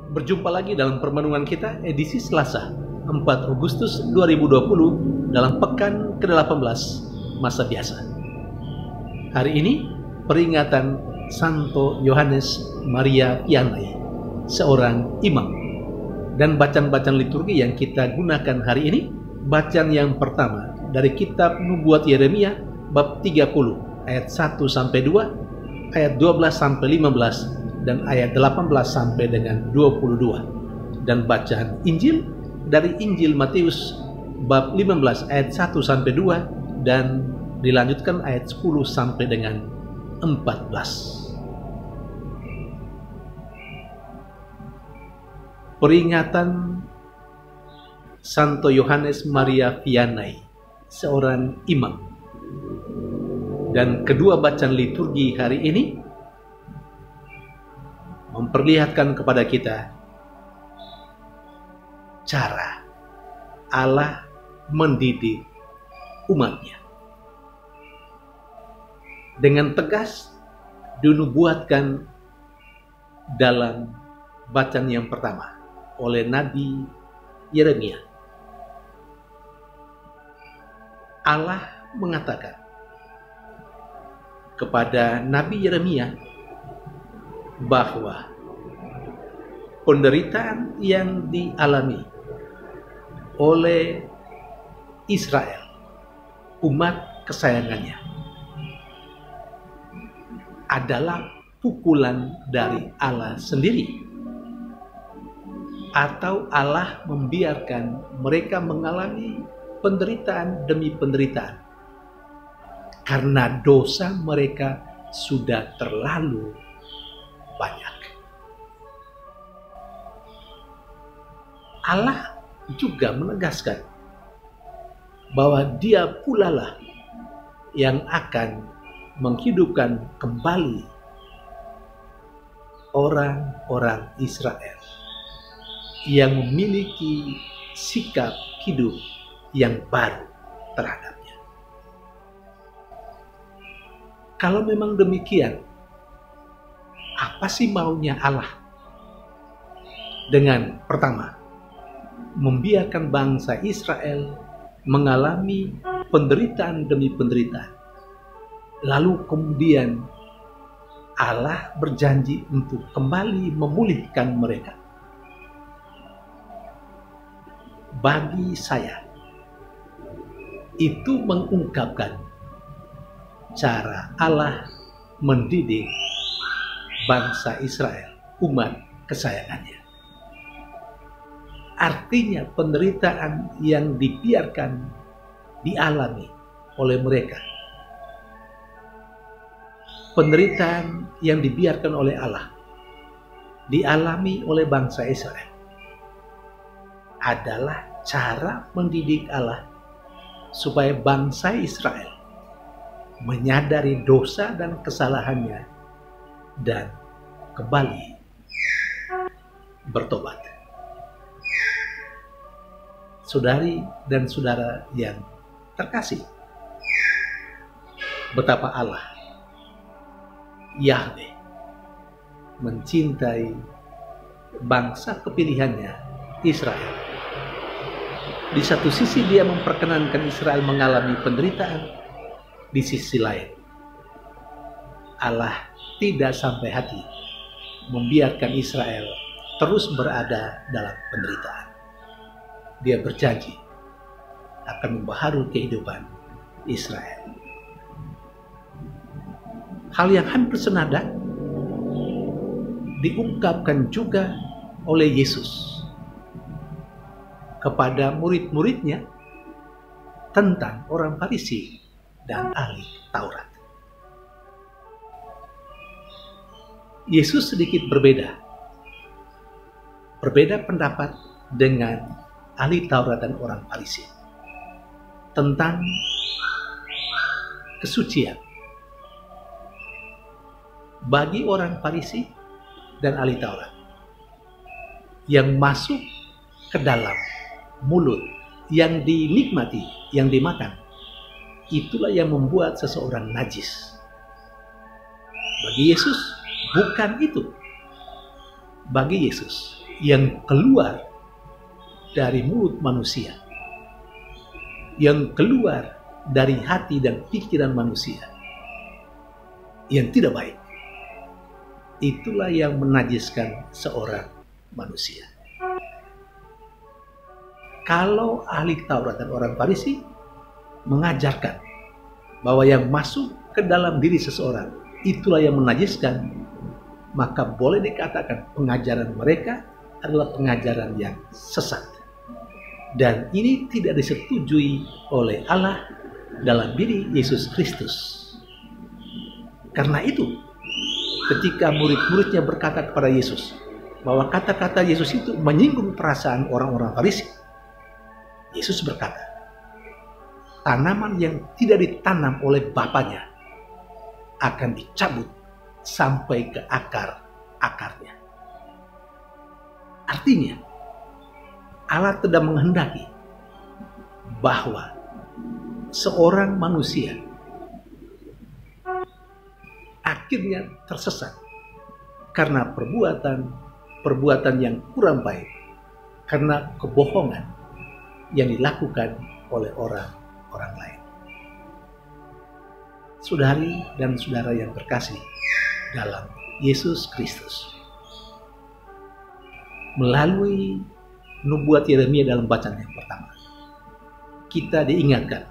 Berjumpa lagi dalam permenungan kita edisi Selasa 4 Agustus 2020 dalam pekan ke-18 masa biasa. Hari ini peringatan Santo Yohanes Maria Vianney, seorang imam. Dan bacaan-bacaan liturgi yang kita gunakan hari ini, bacaan yang pertama dari kitab Nubuat Yeremia bab 30 ayat 1 sampai 2, ayat 12 sampai 15 dan ayat 18 sampai dengan 22. Dan bacaan Injil dari Injil Matius bab 15 ayat 1 sampai 2 dan dilanjutkan ayat 10 sampai dengan 14. Peringatan Santo Yohanes Maria Vianney, seorang imam. Dan kedua bacaan liturgi hari ini memperlihatkan kepada kita cara Allah mendidik umatnya. Dengan tegas dinubuatkan dalam bacaan yang pertama oleh Nabi Yeremia. Allah mengatakan kepada Nabi Yeremia bahwa penderitaan yang dialami oleh Israel, umat kesayangannya, adalah pukulan dari Allah sendiri, atau Allah membiarkan mereka mengalami penderitaan demi penderitaan karena dosa mereka sudah terlalu banyak. Allah juga menegaskan bahwa Dia pula lah yang akan menghidupkan kembali orang-orang Israel yang memiliki sikap hidup yang baru terhadapnya. Kalau memang demikian, apa sih maunya Allah dengan pertama membiarkan bangsa Israel mengalami penderitaan demi penderitaan, lalu kemudian Allah berjanji untuk kembali memulihkan mereka? Bagi saya, itu mengungkapkan cara Allah mendidik bangsa Israel, umat kesayangannya. Artinya penderitaan yang dibiarkan dialami oleh mereka, penderitaan yang dibiarkan oleh Allah dialami oleh bangsa Israel adalah cara mendidik Allah supaya bangsa Israel menyadari dosa dan kesalahannya dan kembali bertobat. Saudari dan saudara yang terkasih, betapa Allah Yahweh mencintai bangsa kepilihannya Israel. Di satu sisi Dia memperkenankan Israel mengalami penderitaan, di sisi lain Allah tidak sampai hati membiarkan Israel terus berada dalam penderitaan. Dia berjanji akan membaharui kehidupan Israel. Hal yang hampir senada diungkapkan juga oleh Yesus kepada murid-muridnya tentang orang Farisi dan ahli Taurat. Yesus sedikit berbeda pendapat dengan ahli Taurat dan orang Farisi tentang kesucian. Bagi orang Farisi dan ahli Taurat, yang masuk ke dalam mulut, yang dinikmati, yang dimakan, itulah yang membuat seseorang najis. Bagi Yesus bukan itu. Bagi Yesus yang keluar dari mulut manusia, yang keluar dari hati dan pikiran manusia yang tidak baik, itulah yang menajiskan seorang manusia. Kalau ahli Taurat dan orang Farisi mengajarkan bahwa yang masuk ke dalam diri seseorang itulah yang menajiskan, maka boleh dikatakan pengajaran mereka adalah pengajaran yang sesat. Dan ini tidak disetujui oleh Allah dalam diri Yesus Kristus. Karena itu, ketika murid-muridnya berkata kepada Yesus bahwa kata-kata Yesus itu menyinggung perasaan orang-orang Farisi, Yesus berkata, tanaman yang tidak ditanam oleh Bapaknya akan dicabut sampai ke akar-akarnya. Artinya, Allah tidak menghendaki bahwa seorang manusia akhirnya tersesat karena perbuatan yang kurang baik, karena kebohongan yang dilakukan oleh orang lain. Saudari dan saudara yang terkasih dalam Yesus Kristus, melalui nubuat Yeremia dalam bacaan yang pertama, kita diingatkan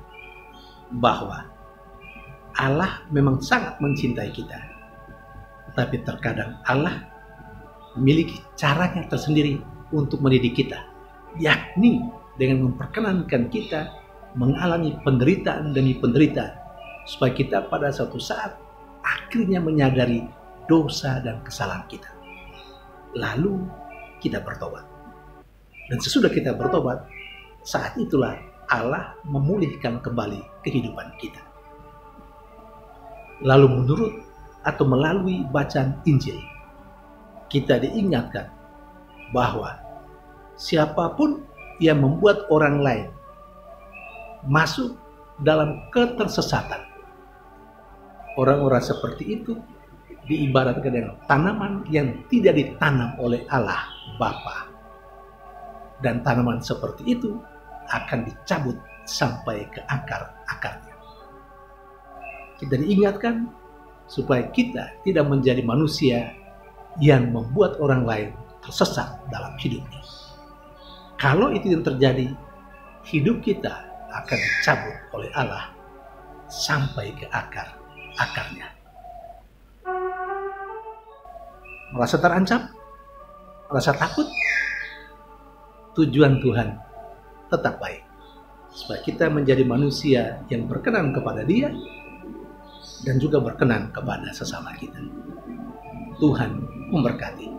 bahwa Allah memang sangat mencintai kita, tetapi terkadang Allah memiliki caranya tersendiri untuk mendidik kita, yakni dengan memperkenankan kita mengalami penderitaan demi penderitaan, supaya kita pada suatu saat akhirnya menyadari dosa dan kesalahan kita. Lalu kita bertobat. Dan sesudah kita bertobat, saat itulah Allah memulihkan kembali kehidupan kita. Lalu menurut atau melalui bacaan Injil, kita diingatkan bahwa siapapun yang membuat orang lain masuk dalam ketersesatan, orang-orang seperti itu diibaratkan dengan tanaman yang tidak ditanam oleh Allah Bapa. Dan tanaman seperti itu akan dicabut sampai ke akar-akarnya. Kita diingatkan supaya kita tidak menjadi manusia yang membuat orang lain tersesat dalam hidupnya. Kalau itu yang terjadi, hidup kita akan dicabut oleh Allah sampai ke akar-akarnya. Merasa terancam? Merasa takut? Tujuan Tuhan tetap baik, supaya kita menjadi manusia yang berkenan kepada Dia dan juga berkenan kepada sesama kita. Tuhan memberkati.